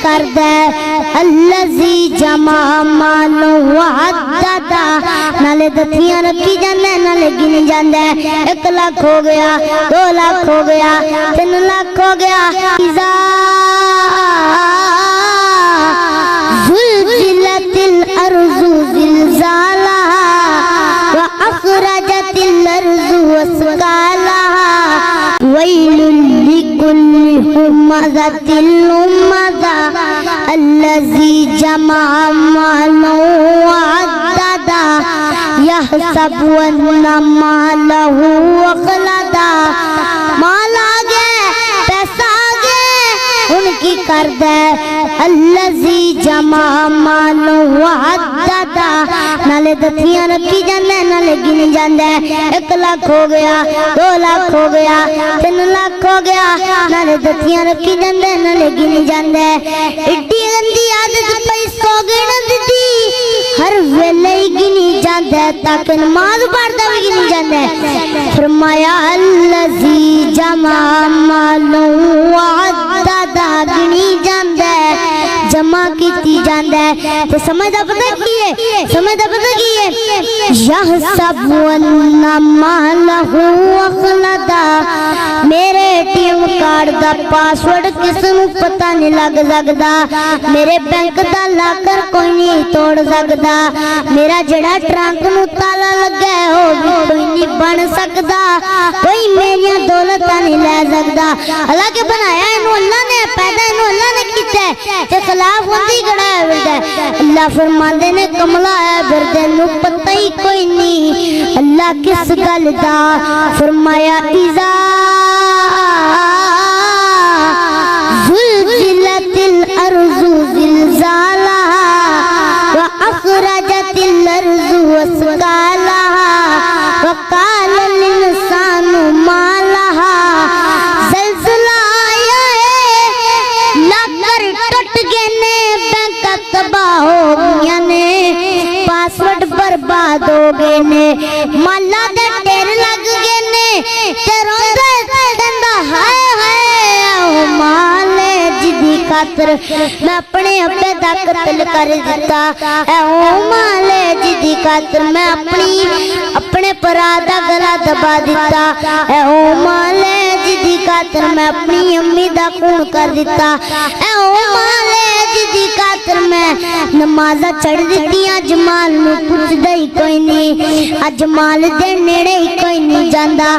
کردا الذی جمع مالا وعددا نالے دتیاں رکھی جاندا نالے گنی جاندا 1 لاکھ ہو گیا 2 لاکھ ہو گیا 3 لاکھ ہو گیا اذا زلزلت الارض زلزالها واخرجت الارض اثقالها ويل لكل همزة لمزة الذي جمع مالا وعددا يحسب أن ماله أخلدا مال آگے پیسہ آگے ان کی کردہ الذي جمع مالا وعددا نالے دتیاں رکھی جاندے نالے گنی جاندے 1 لاکھ ہو گیا 2 لاکھ ہو گیا 3 لاکھ ہو گیا نالے دتیاں رکھی جاندے نالے گنی جاندے ایڈی گندی عادت پیسوں گنن دی ہر ویلے ہی گنی جاندے تاکہ نماز پڑھدا بھی گنی جاندے فرمایا الذی جمع مالا وعددا گنی جاندے جمع کیتی جاندے تے سمجھدا پتہ کی ہے سمجھدا پتہ کی ہے یحسب ان مالہ اخلدا میرے ATM کارڈ دا پاسورڈ کس نوں پتہ نہیں لگ سکدا میرے بینک دا لاکر کوئی نہیں توڑ سکدا میرا جڑا ٹرنک نوں تالا لگا ہے او بھی کوئی نہیں بن سکدا کوئی میری دولت نہیں لے سکدا اللہ کے بنایا اینو اللہ نے پیدا اینو اللہ نے کیتا ہے تے خلاف ہوندی کڑا ہے اللہ فرماندے نے کملا ہے پھر نوں پتہ ہی کوئی نہیں اللہ کس گل دا فرمایا اذا زلزلت الارض زلزالها واخرجت الارض اثقالها وقال الانسان ما لها زلزلہ آیا ہے لاکر ٹٹ گئے نے بینک تباہ ہو گیا نے پاسورڈ برباد ہو گئے نے مالا دے ڈیر لگ گئے نے تے روندا کہندا ہائے ہائے او مالے جدی خاطر میں اپنے ابے دا قتل کر دتا اے او مالے جدی خاطر میں اپنے پرا دا گلا دبا دتا اے او مالے جدی خاطر میں اپنی امی دا خون کر دتا اے او مالے جدی خاطر میں نمازاں چڑھ دتیاں جمال نوں پوچھدا ہی کوئی نہیں اجمال دے نیڑے ہی کوئی نہیں جاندا